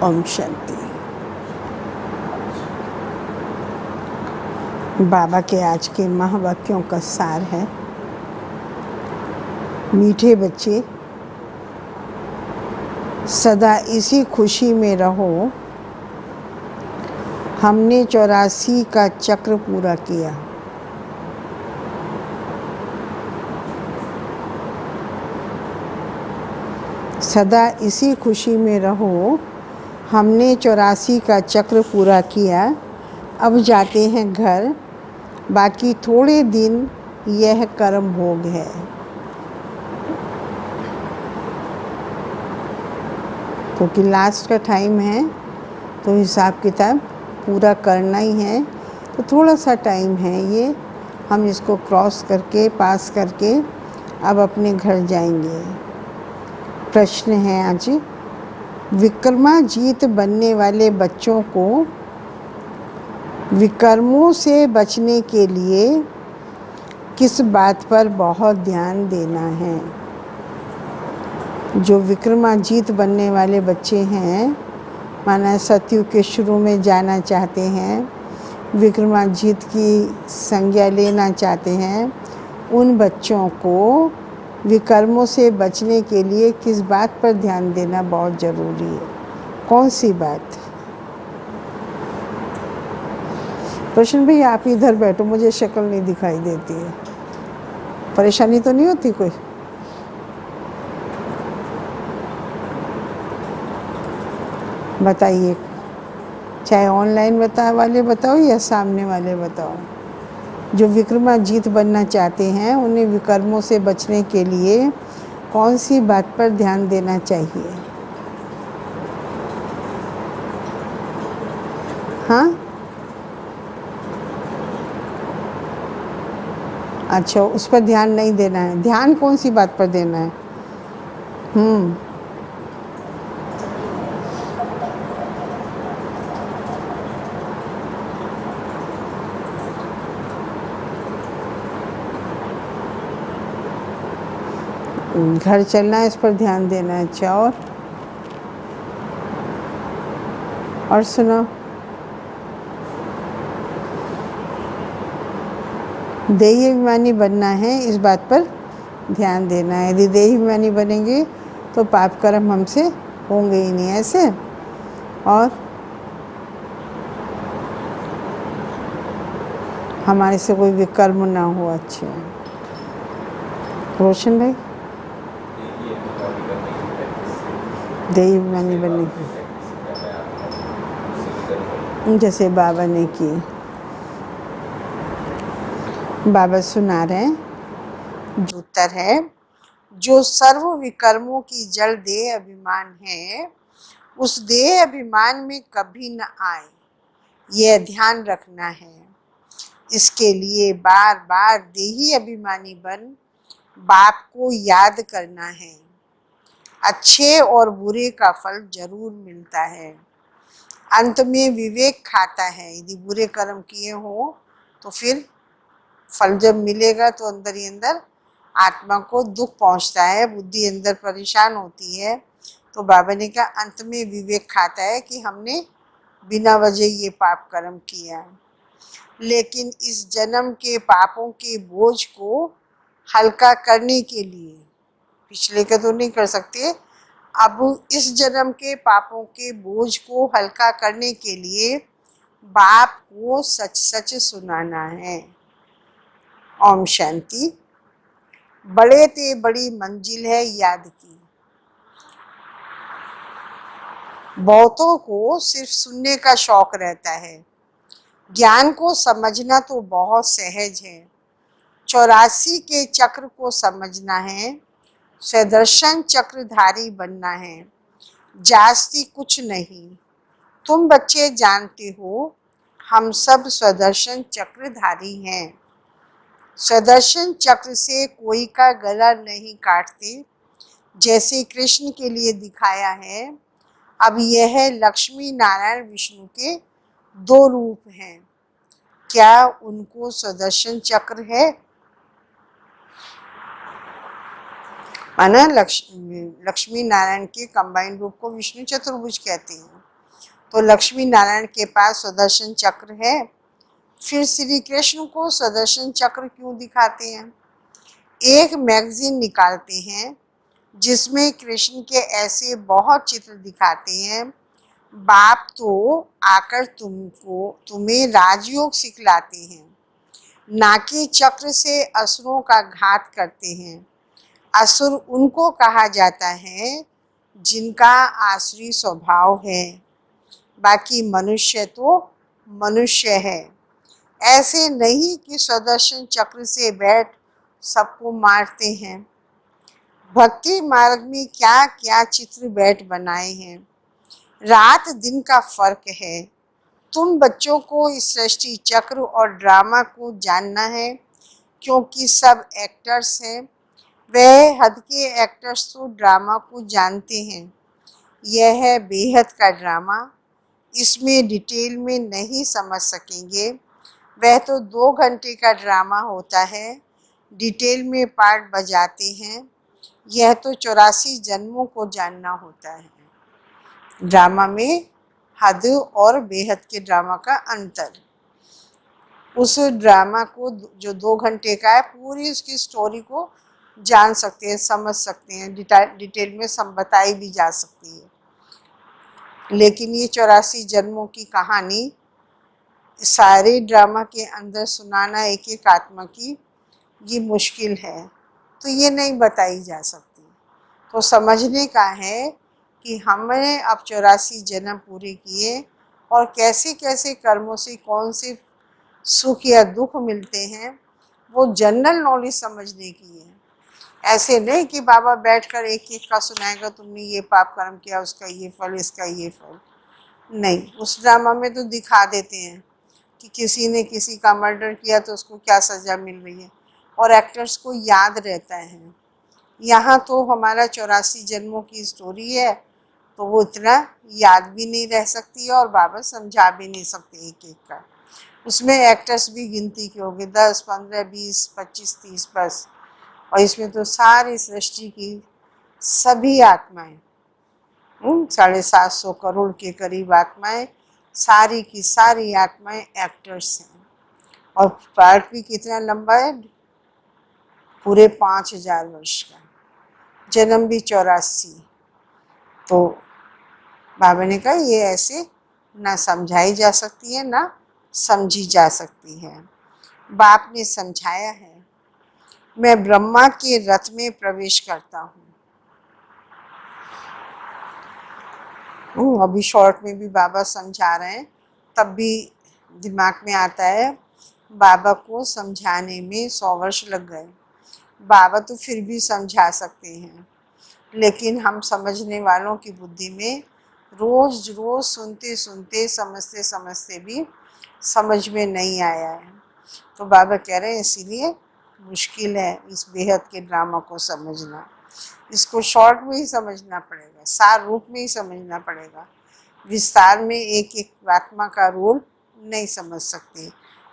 ओम शांति। बाबा के आज के महावाक्यों का सार है, मीठे बच्चे सदा इसी खुशी में रहो, हमने 84 का चक्र पूरा किया। सदा इसी खुशी में रहो, हमने 84 का चक्र पूरा किया। अब जाते हैं घर, बाकी थोड़े दिन यह कर्म भोग है। क्योंकि लास्ट का टाइम है तो हिसाब किताब पूरा करना ही है, तो थोड़ा सा टाइम है ये, हम इसको क्रॉस करके पास करके अब अपने घर जाएंगे। प्रश्न है आज, विक्रमाजीत बनने वाले बच्चों को विकर्मों से बचने के लिए किस बात पर बहुत ध्यान देना है? जो विक्रमाजीत बनने वाले बच्चे हैं, माना सतयुग के शुरू में जाना चाहते हैं, विक्रमाजीत की संज्ञा लेना चाहते हैं, उन बच्चों को विकर्मों से बचने के लिए किस बात पर ध्यान देना बहुत ज़रूरी है? कौन सी बात? रोशन भाई आप इधर बैठो, मुझे शक्ल नहीं दिखाई देती है। परेशानी तो नहीं होती कोई? बताइए, चाहे ऑनलाइन वाले बताओ या सामने वाले बताओ। जो विक्रमाजीत बनना चाहते हैं उन्हें विकर्मों से बचने के लिए कौन सी बात पर ध्यान देना चाहिए? हाँ, अच्छा, उस पर ध्यान नहीं देना है। ध्यान कौन सी बात पर देना है? घर चलना है, इस पर ध्यान देना है। अच्छा, और सुनो, देही अभिमानी बनना है, इस बात पर ध्यान देना है। यदि देही अभिमानी बनेंगे तो पाप कर्म हमसे होंगे ही नहीं, ऐसे। और हमारे से कोई विकर्म ना हो। अच्छे रोशन भाई, देही अभिमानी बनने की जैसे बाबा ने की। बाबा सुना रहे हैं, जो उत्तर है, जो सर्व विकर्मों की जड़ देह अभिमान है, उस देह अभिमान में कभी न आए, यह ध्यान रखना है। इसके लिए बार बार देही अभिमानी बन बाप को याद करना है। अच्छे और बुरे का फल जरूर मिलता है। अंत में विवेक खाता है। यदि बुरे कर्म किए हो तो फिर फल जब मिलेगा तो अंदर ही अंदर आत्मा को दुख पहुंचता है, बुद्धि अंदर परेशान होती है। तो बाबा ने कहा अंत में विवेक खाता है कि हमने बिना वजह ये पाप कर्म किया। लेकिन इस जन्म के पापों के बोझ को हल्का करने के लिए, पिछले का तो नहीं कर सकते, अब इस जन्म के पापों के बोझ को हल्का करने के लिए बाप को सच सच सुनाना है। ओम शांति। बड़े ते बड़ी मंजिल है याद की। बहुतों को सिर्फ सुनने का शौक रहता है, ज्ञान को समझना तो बहुत सहज है। 84 के चक्र को समझना है, सदर्शन चक्रधारी बनना है, जास्ती कुछ नहीं। तुम बच्चे जानते हो हम सब स्वदर्शन चक्रधारी हैं। स्वदर्शन चक्र से कोई का गला नहीं काटते, जैसे कृष्ण के लिए दिखाया है। अब यह लक्ष्मी नारायण विष्णु के 2 रूप हैं। क्या उनको स्वदर्शन चक्र है? माना लक्ष्मी नारायण के कंबाइन रूप को विष्णु चतुर्भुज कहते हैं। तो लक्ष्मी नारायण के पास सुदर्शन चक्र है, फिर श्री कृष्ण को सुदर्शन चक्र क्यों दिखाते हैं? एक मैगजीन निकालते हैं जिसमें कृष्ण के ऐसे बहुत चित्र दिखाते हैं। बाप तो आकर तुम्हें राजयोग सिखलाते हैं, ना कि चक्र से असुरों का घात करते हैं। असुर उनको कहा जाता है जिनका आसुरी स्वभाव है, बाकी मनुष्य तो मनुष्य है। ऐसे नहीं कि सुदर्शन चक्र से बैठ सबको मारते हैं। भक्ति मार्ग में क्या क्या चित्र बैठ बनाए हैं। रात दिन का फर्क है। तुम बच्चों को इस सृष्टि चक्र और ड्रामा को जानना है, क्योंकि सब एक्टर्स हैं। वह हद के एक्टर्स तो ड्रामा को जानते हैं। यह है बेहद का ड्रामा। इसमें डिटेल में नहीं समझ सकेंगे। वह तो 2 घंटे का ड्रामा होता है, डिटेल में पार्ट बजाते हैं। यह तो 84 जन्मों को जानना होता है। ड्रामा में हद और बेहद के ड्रामा का अंतर। उस ड्रामा को जो 2 घंटे का है, पूरी उसकी स्टोरी को जान सकते हैं, समझ सकते हैं, डिटेल में सब बताई भी जा सकती है। लेकिन ये 84 जन्मों की कहानी सारे ड्रामा के अंदर सुनाना एक एक आत्मा की, ये मुश्किल है, तो ये नहीं बताई जा सकती। तो समझने का है कि हमने अब 84 जन्म पूरे किए और कैसे कैसे कर्मों से कौन से सुख या दुख मिलते हैं, वो जनरल नॉलेज समझने की है। ऐसे नहीं कि बाबा बैठकर एक एक का सुनाएगा, तुमने ये पाप कर्म किया, उसका ये फल, इसका ये फल। नहीं, उस ड्रामा में तो दिखा देते हैं कि किसी ने किसी का मर्डर किया तो उसको क्या सज़ा मिल रही है, और एक्टर्स को याद रहता है। यहाँ तो हमारा 84 जन्मों की स्टोरी है, तो वो इतना याद भी नहीं रह सकती है और बाबा समझा भी नहीं सकते एक एक का। उसमें एक्टर्स भी गिनती के होंगे, 10, 15, 20, 25, 30 बस। और इसमें तो सारी सृष्टि की सभी आत्माएं, 750 करोड़ के करीब आत्माएं, सारी की सारी आत्माएं एक्टर्स हैं। और पार्ट भी कितना लंबा है, पूरे 5000 वर्ष का। जन्म भी 84। तो बाबा ने कहा ये ऐसे ना समझाई जा सकती है, ना समझी जा सकती है। बाप ने समझाया है, मैं ब्रह्मा के रथ में प्रवेश करता हूँ। अभी शॉर्ट में भी बाबा समझा रहे हैं, तब भी दिमाग में आता है बाबा को समझाने में 100 वर्ष लग गए। बाबा तो फिर भी समझा सकते हैं, लेकिन हम समझने वालों की बुद्धि में रोज रोज सुनते सुनते समझते समझते भी समझ में नहीं आया है। तो बाबा कह रहे हैं इसीलिए मुश्किल है इस बेहद के ड्रामा को समझना। इसको शॉर्ट में ही समझना पड़ेगा, सार रूप में ही समझना पड़ेगा। विस्तार में एक एक आत्मा का रोल नहीं समझ सकते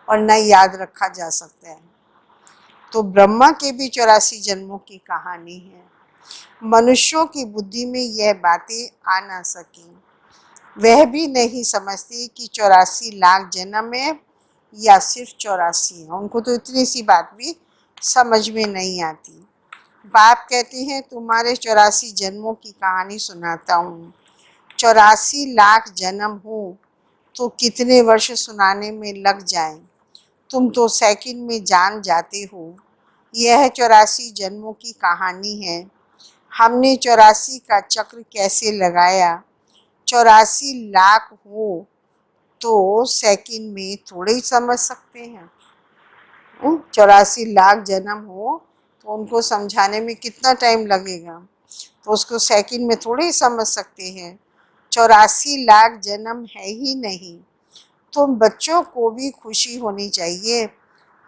और न याद रखा जा सकता है। तो ब्रह्मा के भी 84 जन्मों की कहानी है। मनुष्यों की बुद्धि में यह बातें आ ना सकें। वह भी नहीं समझती कि 84 लाख जन्म है या सिर्फ 84 है। उनको तो इतनी सी बात भी समझ में नहीं आती। बाप कहते हैं तुम्हारे 84 जन्मों की कहानी सुनाता हूँ। 84 लाख जन्म हो तो कितने वर्ष सुनाने में लग जाएं। तुम तो सेकंड में जान जाते हो। यह 84 जन्मों की कहानी है। हमने 84 का चक्र कैसे लगाया। 84 लाख हो तो सेकंड में थोड़े ही समझ सकते हैं। 84 लाख जन्म हो तो उनको समझाने में कितना टाइम लगेगा, तो उसको सेकंड में थोड़े ही समझ सकते हैं। 84 लाख जन्म है ही नहीं। तो बच्चों को भी खुशी होनी चाहिए,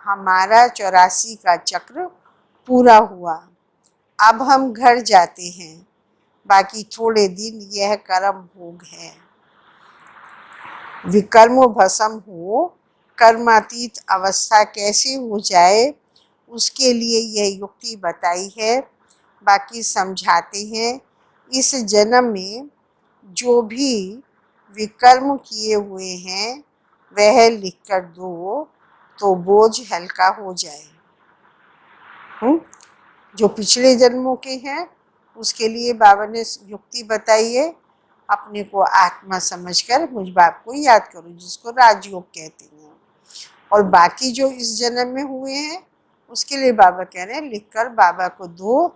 हमारा 84 का चक्र पूरा हुआ। अब हम घर जाते हैं, बाकी थोड़े दिन यह कर्म भोग है। विकर्म भस्म हो, कर्मातीत अवस्था कैसे हो जाए, उसके लिए यह युक्ति बताई है। बाकी समझाते हैं इस जन्म में जो भी विकर्म किए हुए हैं वह लिख कर दो तो बोझ हल्का हो जाए। जो पिछले जन्मों के हैं उसके लिए बाबा ने युक्ति बताई है, अपने को आत्मा समझकर मुझ बाप को याद करो, जिसको राजयोग कहते हैं। और बाकी जो इस जन्म में हुए हैं उसके लिए बाबा कह रहे हैं लिखकर बाबा को दो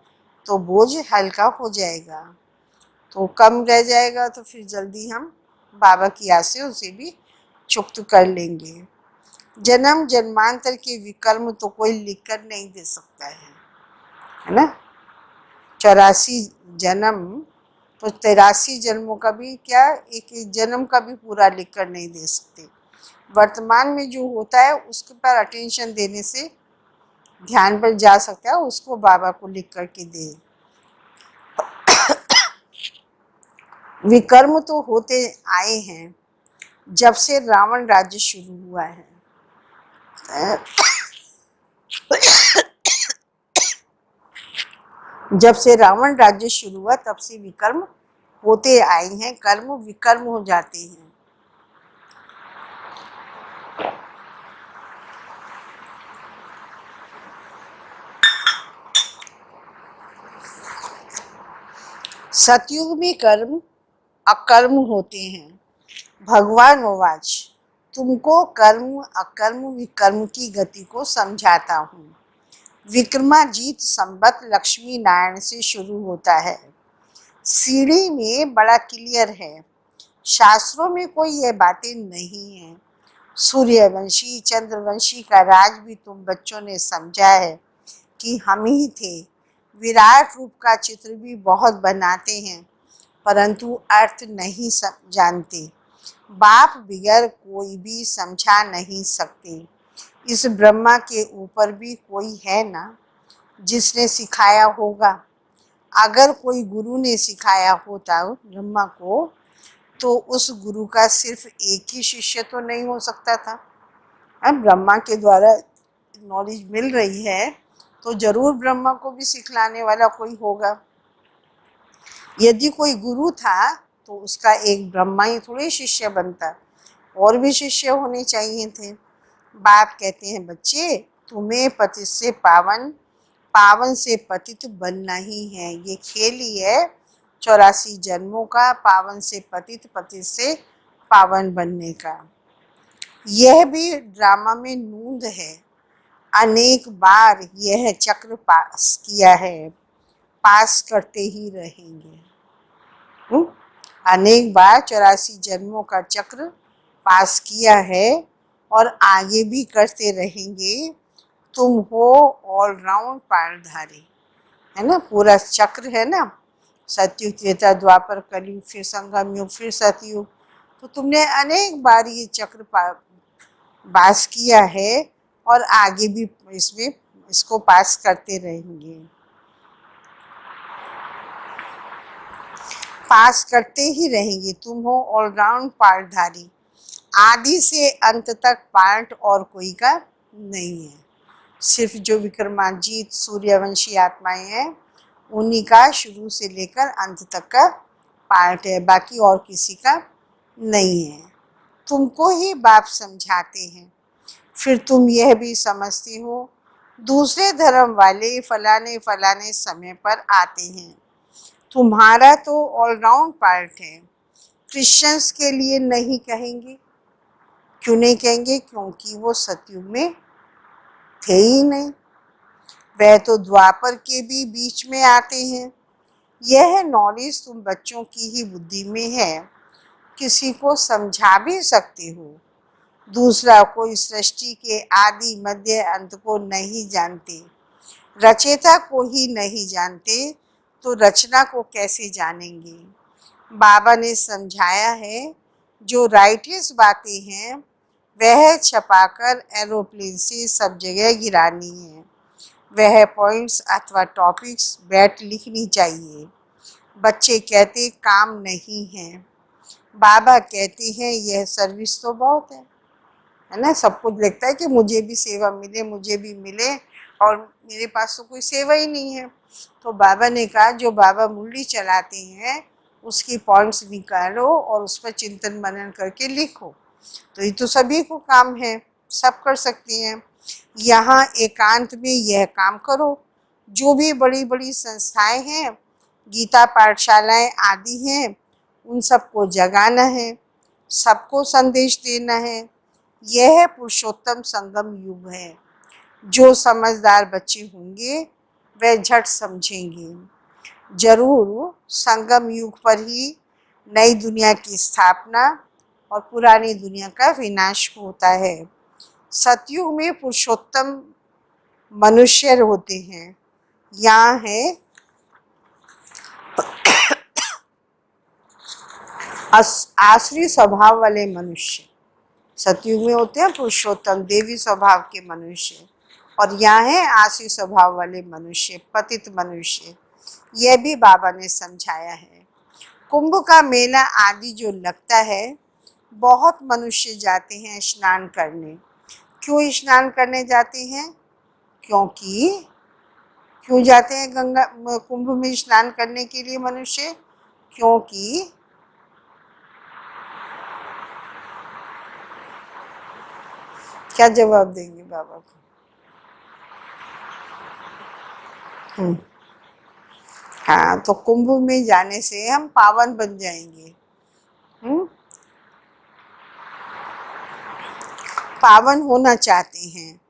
तो बोझ हल्का हो जाएगा, तो कम रह जाएगा, तो फिर जल्दी हम बाबा की याद से उसे भी चुक्त कर लेंगे। जन्म जन्मांतर के विकर्म तो कोई लिखकर नहीं दे सकता है ना। 84 जन्म तो 83 जन्मों का भी क्या, एक जन्म का भी पूरा लिख कर नहीं दे सकते। वर्तमान में जो होता है उसके पर अटेंशन देने से ध्यान पर जा सकता है, उसको बाबा को लिख करके दे। विकर्म तो होते आए हैं जब से रावण राज्य शुरू हुआ है। जब से रावण राज्य शुरू हुआ तब से विकर्म होते आए हैं, कर्म विकर्म हो जाते हैं। सतयुग में कर्म अकर्म होते हैं। भगवान उवाच, तुमको कर्म अकर्म विकर्म की गति को समझाता हूँ। विक्रमाजीत संबत लक्ष्मी नारायण से शुरू होता है। सीढ़ी में बड़ा क्लियर है, शास्त्रों में कोई ये बातें नहीं है। सूर्यवंशी चंद्रवंशी का राज भी तुम बच्चों ने समझा है कि हम ही थे। विराट रूप का चित्र भी बहुत बनाते हैं परंतु अर्थ नहीं जानते। बाप बिगर कोई भी समझा नहीं सकते। इस ब्रह्मा के ऊपर भी कोई है ना जिसने सिखाया होगा। अगर कोई गुरु ने सिखाया होता ब्रह्मा को तो उस गुरु का सिर्फ एक ही शिष्य तो नहीं हो सकता था। अब ब्रह्मा के द्वारा नॉलेज मिल रही है तो जरूर ब्रह्मा को भी सिखलाने वाला कोई होगा। यदि कोई गुरु था तो उसका एक ब्रह्मा ही थोड़ी शिष्य बनता, और भी शिष्य होने चाहिए थे। बाप कहते हैं बच्चे, तुम्हें पतित से पावन, पावन से पतित बनना ही है। ये खेल ही है 84 जन्मों का, पावन से पतित, पतित से पावन बनने का। यह भी ड्रामा में नूंद है। अनेक बार यह चक्र पास किया है, पास करते ही रहेंगे। अनेक बार 84 जन्मों का चक्र पास किया है और आगे भी करते रहेंगे। तुम हो ऑलराउंड पालधारी, है ना। पूरा चक्र है ना, सतयुग त्रेता द्वापर कलयुग फिर संगम युग फिर सतयुग, तो तुमने अनेक बार ये चक्र पास किया है और आगे भी इसको पास करते रहेंगे। पास करते ही रहेंगे। तुम हो ऑलराउंड पार्टधारी। आदि से अंत तक पार्ट और कोई का नहीं है। सिर्फ जो विक्रमाजीत सूर्यवंशी आत्माएं हैं उन्हीं का शुरू से लेकर अंत तक का पार्ट है, बाकी और किसी का नहीं है। तुमको ही बाप समझाते हैं, फिर तुम यह भी समझते हो दूसरे धर्म वाले फलाने फलाने समय पर आते हैं। तुम्हारा तो ऑलराउंड पार्ट है। क्रिश्चियंस के लिए नहीं कहेंगे। क्यों नहीं कहेंगे? क्योंकि वो सतयुग में थे ही नहीं। वह तो द्वापर के भी बीच में आते हैं। यह नॉलेज तुम बच्चों की ही बुद्धि में है, किसी को समझा भी सकते हो। दूसरा कोई सृष्टि के आदि मध्य अंत को नहीं जानते, रचयिता को ही नहीं जानते तो रचना को कैसे जानेंगे। बाबा ने समझाया है जो राइटियस बातें हैं वह छपाकर एरोप्लेन से सब जगह गिरानी है। वह पॉइंट्स अथवा टॉपिक्स बैठ लिखनी चाहिए। बच्चे कहते काम नहीं है, बाबा कहते हैं यह सर्विस तो बहुत है ना। सबको लगता है कि मुझे भी सेवा मिले, मुझे भी मिले, और मेरे पास तो कोई सेवा ही नहीं है। तो बाबा ने कहा जो बाबा मुरली चलाते हैं उसकी पॉइंट्स निकालो और उस पर चिंतन मनन करके लिखो। तो ये तो सभी को काम है, सब कर सकती हैं। यहाँ एकांत में यह काम करो। जो भी बड़ी बड़ी संस्थाएं हैं, गीता पाठशालाएं आदि हैं, उन सबको जगाना है, सबको संदेश देना है। यह पुरुषोत्तम संगम युग है। जो समझदार बच्चे होंगे वह झट समझेंगे। जरूर संगम युग पर ही नई दुनिया की स्थापना और पुरानी दुनिया का विनाश होता है। सतयुग में पुरुषोत्तम मनुष्य होते हैं। यहाँ है आसुरी स्वभाव वाले मनुष्य। सतयुग में होते हैं पुरुषोत्तम देवी स्वभाव के मनुष्य, और यहाँ है आसुरी स्वभाव वाले मनुष्य, पतित मनुष्य। यह भी बाबा ने समझाया है। कुंभ का मेला आदि जो लगता है, बहुत मनुष्य जाते हैं स्नान करने। क्यों स्नान करने जाते हैं? क्यों जाते हैं गंगा कुंभ में स्नान करने के लिए मनुष्य? क्योंकि क्या जवाब देंगे बाबा को? हाँ, तो कुंभ में जाने से हम पावन बन जाएंगे। पावन होना चाहते हैं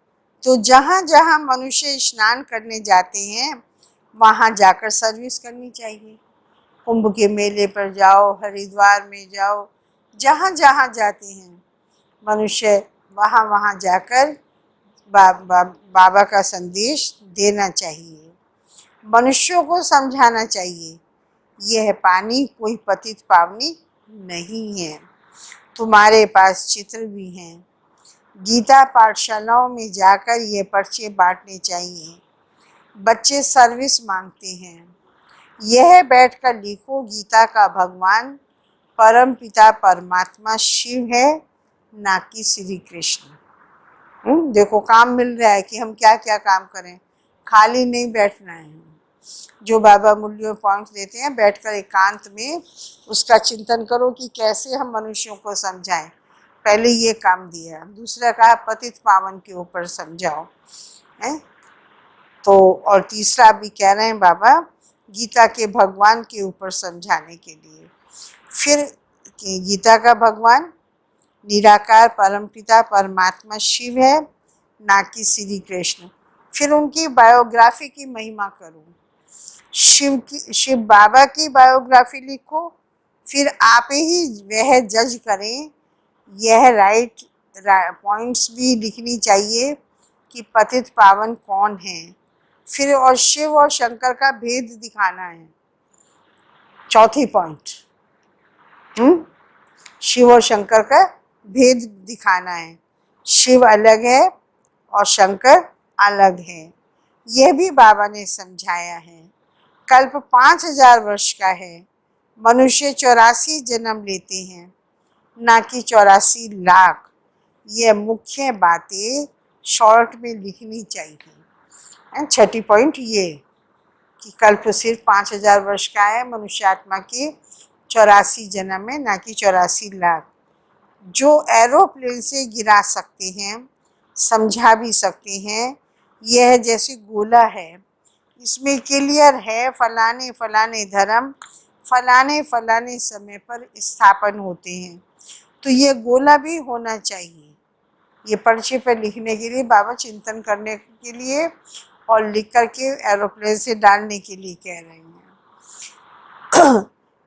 तो जहाँ जहाँ मनुष्य स्नान करने जाते हैं वहाँ जाकर सर्विस करनी चाहिए। कुंभ के मेले पर जाओ, हरिद्वार में जाओ, जहाँ जहाँ जाते हैं मनुष्य वहाँ वहाँ जाकर बाबा का संदेश देना चाहिए। मनुष्यों को समझाना चाहिए यह पानी कोई पतित पावनी नहीं है। तुम्हारे पास चित्र भी हैं। गीता पाठशालाओं में जाकर ये पर्चे बांटने चाहिए। बच्चे सर्विस मांगते हैं। यह बैठकर लिखो, गीता का भगवान परम पिता परमात्मा शिव है, ना कि श्री कृष्ण। देखो काम मिल रहा है कि हम क्या क्या काम करें, खाली नहीं बैठना है। जो बाबा मूल्यों पॉइंट देते हैं, बैठकर एकांत में उसका चिंतन करो कि कैसे हम मनुष्यों को समझाएं। पहले ये काम दिया, दूसरा कहा पतित पावन के ऊपर समझाओ है। तो और तीसरा भी कह रहे हैं बाबा गीता के भगवान के ऊपर समझाने के लिए। फिर गीता का भगवान निराकार परमपिता परमात्मा शिव है, ना कि श्री कृष्ण। फिर उनकी बायोग्राफी की महिमा करो। शिव बाबा की बायोग्राफी लिखो। फिर आप ही वह जज करें। यह राइट पॉइंट्स भी लिखनी चाहिए कि पतित पावन कौन है। फिर और शिव और शंकर का भेद दिखाना है। चौथी पॉइंट, शिव और शंकर का भेद दिखाना है। शिव अलग है और शंकर अलग है। यह भी बाबा ने समझाया है। कल्प 5000 वर्ष का है। मनुष्य 84 जन्म लेते हैं, ना कि 84 लाख। यह मुख्य बातें शॉर्ट में लिखनी चाहिए। छठी पॉइंट ये कि कल्प सिर्फ 5000 वर्ष का है, मनुष्य आत्मा की 84 जन्म है, ना कि 84 लाख। जो एरोप्लेन से गिरा सकते हैं, समझा भी सकते हैं। यह जैसे गोला है, इसमें क्लियर है फलाने फलाने धर्म फलाने फलाने समय पर स्थापन होते हैं। तो ये गोला भी होना चाहिए। ये पर्चे पर लिखने के लिए बाबा चिंतन करने के लिए और लिख करके एरोप्लेन से डालने के लिए कह रहे हैं।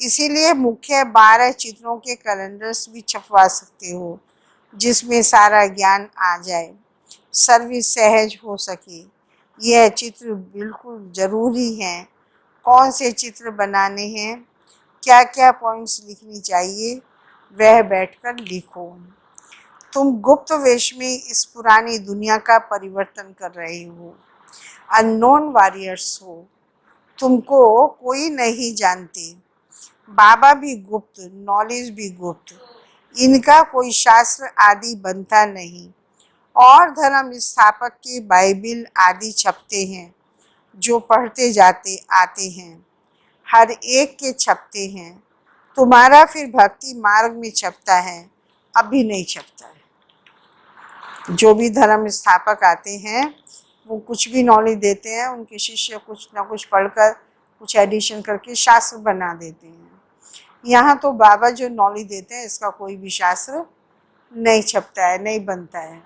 इसीलिए मुख्य 12 चित्रों के कैलेंडर्स भी छपवा सकते हो, जिसमें सारा ज्ञान आ जाए, सर्विस सहज हो सके। यह चित्र बिल्कुल ज़रूरी है। कौन से चित्र बनाने हैं, क्या क्या पॉइंट्स लिखनी चाहिए, वह बैठकर लिखो। तुम गुप्त वेश में इस पुरानी दुनिया का परिवर्तन कर रहे हो। अननोन वॉरियर्स हो। तुमको कोई नहीं जानते। बाबा भी गुप्त, नॉलेज भी गुप्त। इनका कोई शास्त्र आदि बनता नहीं। और धर्म स्थापक के बाइबिल आदि छपते हैं, जो पढ़ते जाते आते हैं। हर एक के छपते हैं। तुम्हारा फिर भक्ति मार्ग में छपता है, अभी नहीं छपता है। जो भी धर्म स्थापक आते हैं वो कुछ भी नॉलेज देते हैं, उनके शिष्य कुछ ना कुछ पढ़कर कुछ एडिशन करके शास्त्र बना देते हैं। यहाँ तो बाबा जो नॉलेज देते हैं इसका कोई भी शास्त्र नहीं छपता है, नहीं बनता है।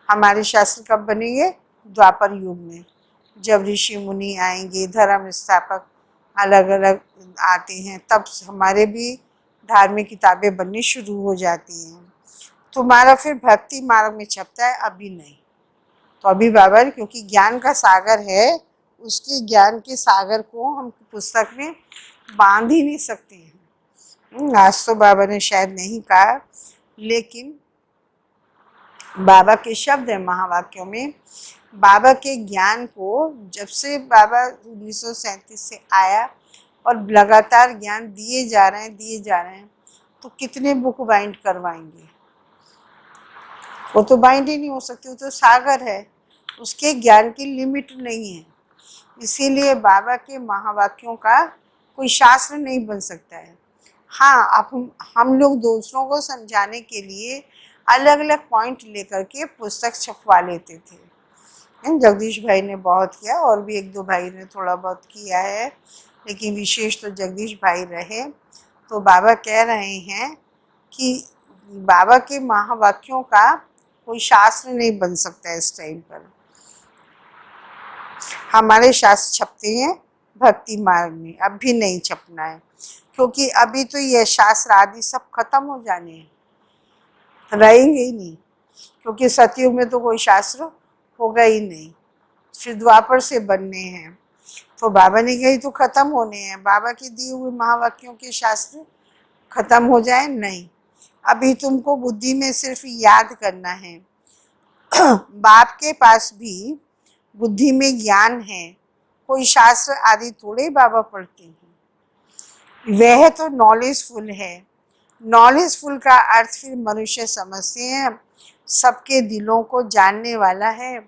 हमारे शास्त्र कब बनेंगे? द्वापर युग में, जब ऋषि मुनि आएंगे, धर्म स्थापक अलग अलग आते हैं, तब हमारे भी धार्मिक किताबें बननी शुरू हो जाती हैं। तुम्हारा फिर भक्ति मार्ग में छपता है, अभी नहीं। तो अभी बाबा क्योंकि ज्ञान का सागर है, उसके ज्ञान के सागर को हम पुस्तक में बांध ही नहीं सकते हैं। आज तो बाबा ने शायद नहीं कहा, लेकिन बाबा के शब्द है महावाक्यों में। बाबा के ज्ञान को जब से बाबा 1937 से आया और लगातार ज्ञान दिए जा रहे हैं, तो कितने बुक बाइंड करवाएंगे? वो तो बाइंड ही नहीं हो सकती, वो तो सागर है, उसके ज्ञान की लिमिट नहीं है। इसीलिए बाबा के महावाक्यों का कोई शास्त्र नहीं बन सकता है। हाँ, अब हम लोग दूसरों को समझाने के लिए अलग अलग पॉइंट लेकर के पुस्तक छपवा लेते थे। जगदीश भाई ने बहुत किया, और भी एक दो भाई ने थोड़ा बहुत किया है, लेकिन विशेष तो जगदीश भाई रहे। तो बाबा कह रहे हैं कि बाबा के महावाक्यों का कोई शास्त्र नहीं बन सकता है इस टाइम पर। हमारे शास्त्र छपते हैं भक्ति मार्ग में, अब भी नहीं छपना है, क्योंकि अभी तो ये शास्त्र आदि सब खत्म हो जाने हैं, रहेंगे ही नहीं। क्योंकि सतयुग में तो कोई शास्त्र होगा ही नहीं, फिर द्वापर से बनने हैं। तो बाबा ने कही तो खत्म होने हैं, बाबा के दिए हुए महावाक्यों के शास्त्र खत्म हो जाए नहीं। अभी तुमको बुद्धि में सिर्फ याद करना है। बाप के पास भी बुद्धि में ज्ञान है, कोई शास्त्र आदि थोड़े बाबा पढ़ते हैं। वह तो नॉलेजफुल है। नॉलेजफुल का अर्थ फिर मनुष्य समझते हैं सबके दिलों को जानने वाला है,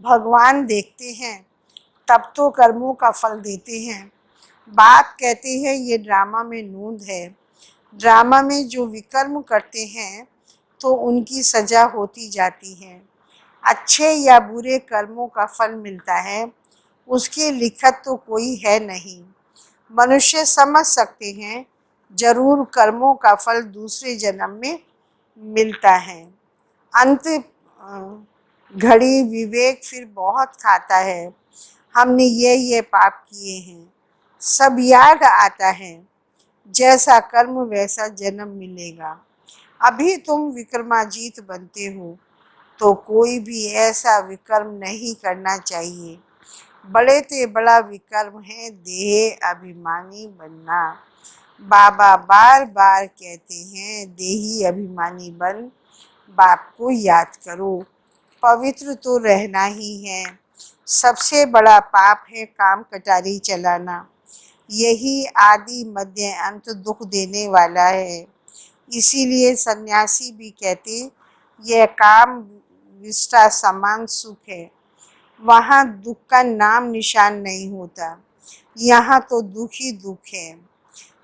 भगवान देखते हैं, तब तो कर्मों का फल देते हैं। बाप कहते हैं ये ड्रामा में नूंद है। ड्रामा में जो विकर्म करते हैं तो उनकी सजा होती जाती है। अच्छे या बुरे कर्मों का फल मिलता है, उसकी लिखत तो कोई है नहीं। मनुष्य समझ सकते हैं जरूर कर्मों का फल दूसरे जन्म में मिलता है। अंत घड़ी विवेक फिर बहुत खाता है, हमने ये पाप किए हैं, सब याद आता है, जैसा कर्म वैसा जन्म मिलेगा। अभी तुम विक्रमाजीत बनते हो तो कोई भी ऐसा विकर्म नहीं करना चाहिए। बड़े ते बड़ा विकर्म है देह अभिमानी बनना। बाबा बार बार कहते हैं देही अभिमानी बन, बाप को याद करो, पवित्र तो रहना ही है। सबसे बड़ा पाप है काम कटारी चलाना, यही आदि मध्य अंत दुख देने वाला है। इसीलिए सन्यासी भी कहते यह काम विष्टा समान सुख है, वहाँ दुख का नाम निशान नहीं होता, यहाँ तो दुख ही दुख है।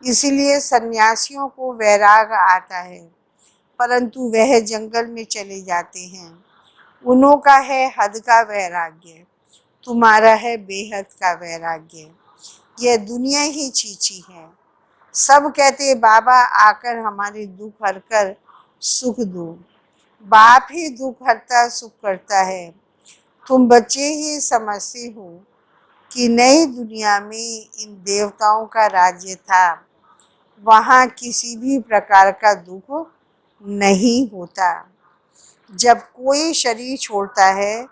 इसीलिए सन्यासियों को वैराग आता है, परंतु वह जंगल में चले जाते हैं। उन्हों का है हद का वैराग्य, तुम्हारा है बेहद का वैराग्य। यह दुनिया ही चीची है। सब कहते बाबा आकर हमारे दुख हरकर सुख दो। बाप ही दुख हरता सुख करता है। तुम बच्चे ही समझते हो कि नई दुनिया में इन देवताओं का राज्य था, वहाँ किसी भी प्रकार का दुख नहीं होता। जब कोई शरीर छोड़ता है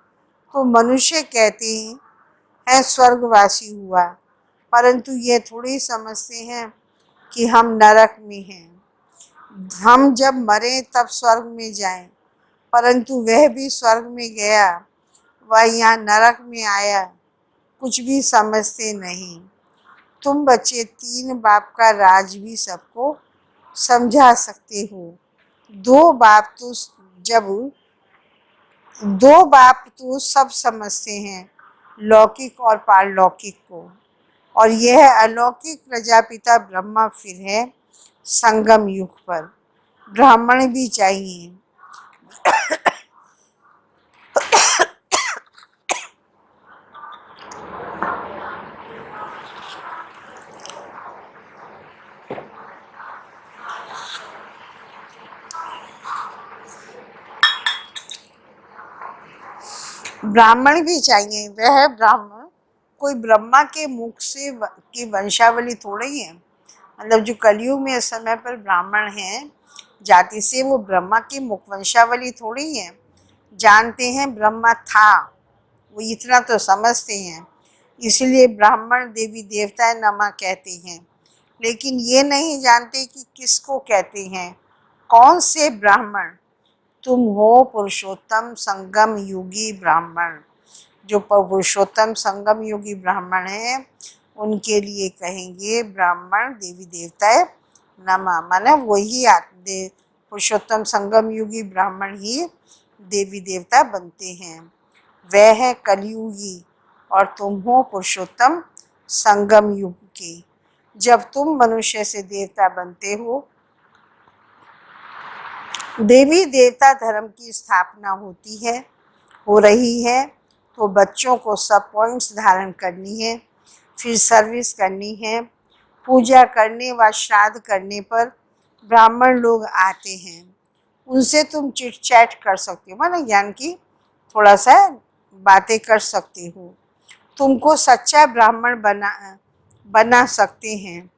तो मनुष्य कहते हैं स्वर्गवासी हुआ, परंतु ये थोड़ी समझते हैं कि हम नरक में हैं। हम जब मरे तब स्वर्ग में जाएं, परंतु वह भी स्वर्ग में गया, वह यहाँ नरक में आया, कुछ भी समझते नहीं। तुम बच्चे तीन बाप का राज भी सबको समझा सकते हो। दो बाप तो सब समझते हैं, लौकिक और पारलौकिक को। और यह अलौकिक प्रजापिता ब्रह्मा फिर है संगम युग पर ब्राह्मण भी चाहिए। ब्राह्मण भी चाहिए। वह ब्राह्मण कोई ब्रह्मा के मुख से की वंशावली थोड़ी है। मतलब जो कलयुग में इस समय पर ब्राह्मण हैं जाति से, वो ब्रह्मा की मुख वंशावली थोड़ी है। जानते हैं ब्रह्मा था, वो इतना तो समझते हैं, इसलिए ब्राह्मण देवी देवता नमः कहते हैं। लेकिन ये नहीं जानते कि किसको कहते हैं। कौन से ब्राह्मण? तुम हो पुरुषोत्तम संगम योगी ब्राह्मण। जो पुरुषोत्तम संगम योगी ब्राह्मण हैं उनके लिए कहेंगे ब्राह्मण देवी देवता नमः। माने वही पुरुषोत्तम संगम योगी ब्राह्मण ही देवी देवता बनते हैं। वह है कलयुगी और तुम हो पुरुषोत्तम संगम युग के। जब तुम मनुष्य से देवता बनते हो, देवी देवता धर्म की स्थापना होती है, हो रही है, तो बच्चों को सब पॉइंट्स धारण करनी है, फिर सर्विस करनी है। पूजा करने व श्राद्ध करने पर ब्राह्मण लोग आते हैं, उनसे तुम चिट चैट कर सकते हो, माना ज्ञान की थोड़ा सा बातें कर सकते हो। तुमको सच्चा ब्राह्मण बना सकते हैं।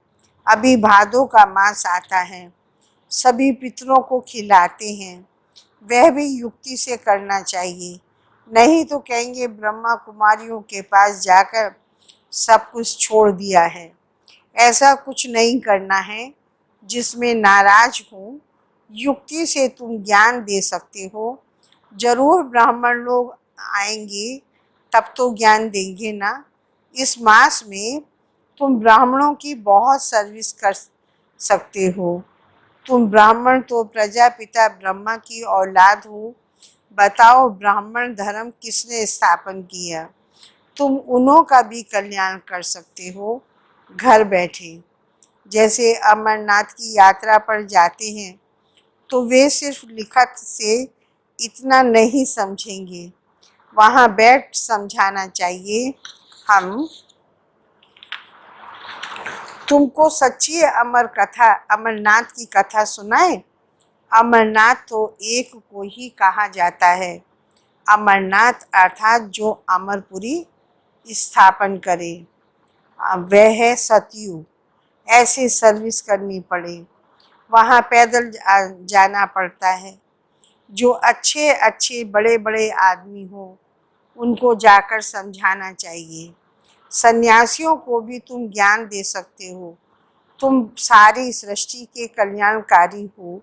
अभी भादों का मास आता है, सभी पितरों को खिलाते हैं। वह भी युक्ति से करना चाहिए, नहीं तो कहेंगे ब्रह्मा कुमारियों के पास जाकर सब कुछ छोड़ दिया है। ऐसा कुछ नहीं करना है जिसमें नाराज हो। युक्ति से तुम ज्ञान दे सकते हो। जरूर ब्राह्मण लोग आएंगे तब तो ज्ञान देंगे ना। इस मास में तुम ब्राह्मणों की बहुत सर्विस कर सकते हो। तुम ब्राह्मण तो प्रजापिता ब्रह्मा की औलाद हो। बताओ ब्राह्मण धर्म किसने स्थापन किया? तुम उन्हों का भी कल्याण कर सकते हो घर बैठे। जैसे अमरनाथ की यात्रा पर जाते हैं तो वे सिर्फ लिखत से इतना नहीं समझेंगे, वहाँ बैठ समझाना चाहिए। हम तुमको सच्ची अमरनाथ की कथा सुनाए। अमरनाथ तो एक को ही कहा जाता है। अमरनाथ अर्थात जो अमरपुरी स्थापन करे, वह है सतयुग। ऐसी सर्विस करनी पड़े, वहाँ पैदल जाना पड़ता है। जो अच्छे अच्छे बड़े बड़े आदमी हो उनको जाकर समझाना चाहिए। सन्यासियों को भी तुम ज्ञान दे सकते हो। तुम सारी सृष्टि के कल्याणकारी हो।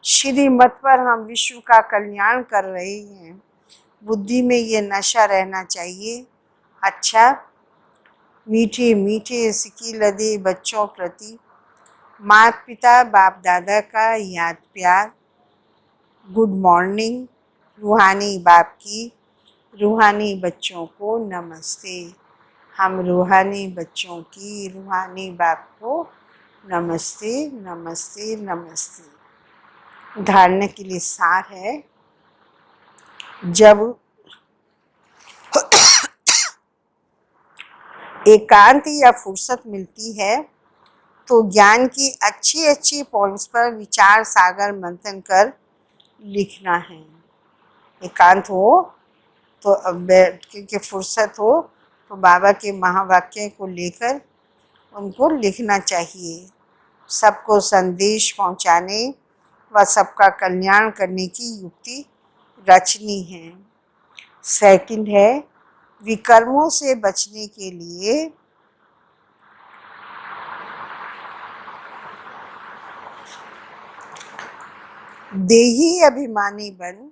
श्रीमत पर हम विश्व का कल्याण कर रहे हैं। बुद्धि में ये नशा रहना चाहिए। अच्छा, मीठे मीठे सिकी लदे बच्चों प्रति माता पिता बाप दादा का याद प्यार। Good morning. रूहानी बाप की रूहानी बच्चों को नमस्ते। हम रूहानी बच्चों की रूहानी बाप को नमस्ते नमस्ते नमस्ते। धारणा के लिए सार है, जब एकांत या फुर्सत मिलती है तो ज्ञान की अच्छी अच्छी पॉइंट्स पर विचार सागर मंथन कर लिखना है। एकांत हो तो बैठ के फुर्सत हो तो बाबा के महावाक्य को लेकर उनको लिखना चाहिए। सबको संदेश पहुंचाने व सबका कल्याण करने की युक्ति रचनी है। सेकंड है, विकर्मों से बचने के लिए देही अभिमानी बन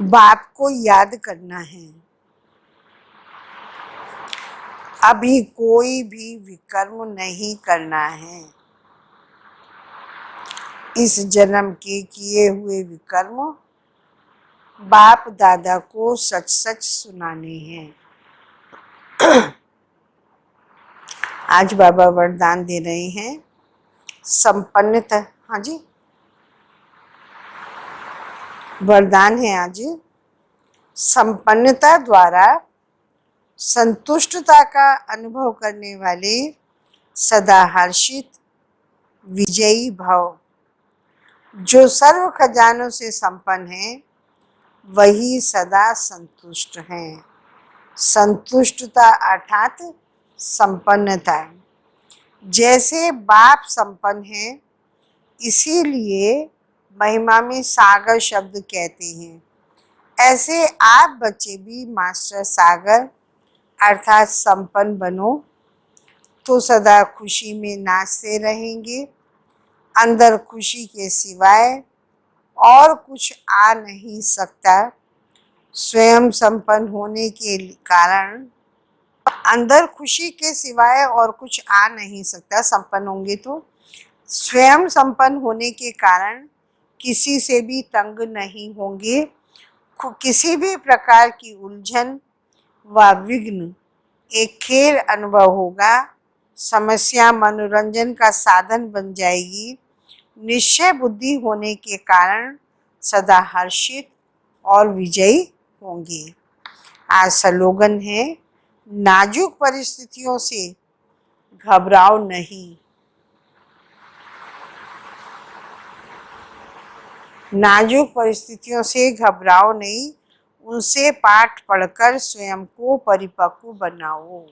बाप को याद करना है। अभी कोई भी विकर्म नहीं करना है। इस जन्म के किए हुए विकर्म बाप दादा को सच सच सुनाने हैं। आज बाबा वरदान दे रहे हैं संपन्नता। हाँ जी, वरदान है आज संपन्नता द्वारा संतुष्टता का अनुभव करने वाले सदा हर्षित विजयी भव। जो सर्व खजानों से संपन्न है वही सदा संतुष्ट है। संतुष्टता अर्थात संपन्नता। जैसे बाप संपन्न है, इसीलिए महिमा में सागर शब्द कहते हैं, ऐसे आप बच्चे भी मास्टर सागर अर्थात संपन्न बनो तो सदा खुशी में नाचते रहेंगे। अंदर खुशी के सिवाय और कुछ आ नहीं सकता। स्वयं संपन्न होने के कारण अंदर खुशी के सिवाय और कुछ आ नहीं सकता। संपन्न होंगे तो स्वयं संपन्न होने के कारण किसी से भी तंग नहीं होंगे। किसी भी प्रकार की उलझन व विघ्न एक खेल अनुभव होगा। समस्या मनोरंजन का साधन बन जाएगी। निश्चय बुद्धि होने के कारण सदा हर्षित और विजयी होंगे। आज स्लोगन है, नाजुक परिस्थितियों से घबराओ नहीं। नाजुक परिस्थितियों से घबराओ नहीं, उनसे पाठ पढ़कर स्वयं को परिपक्व बनाओ।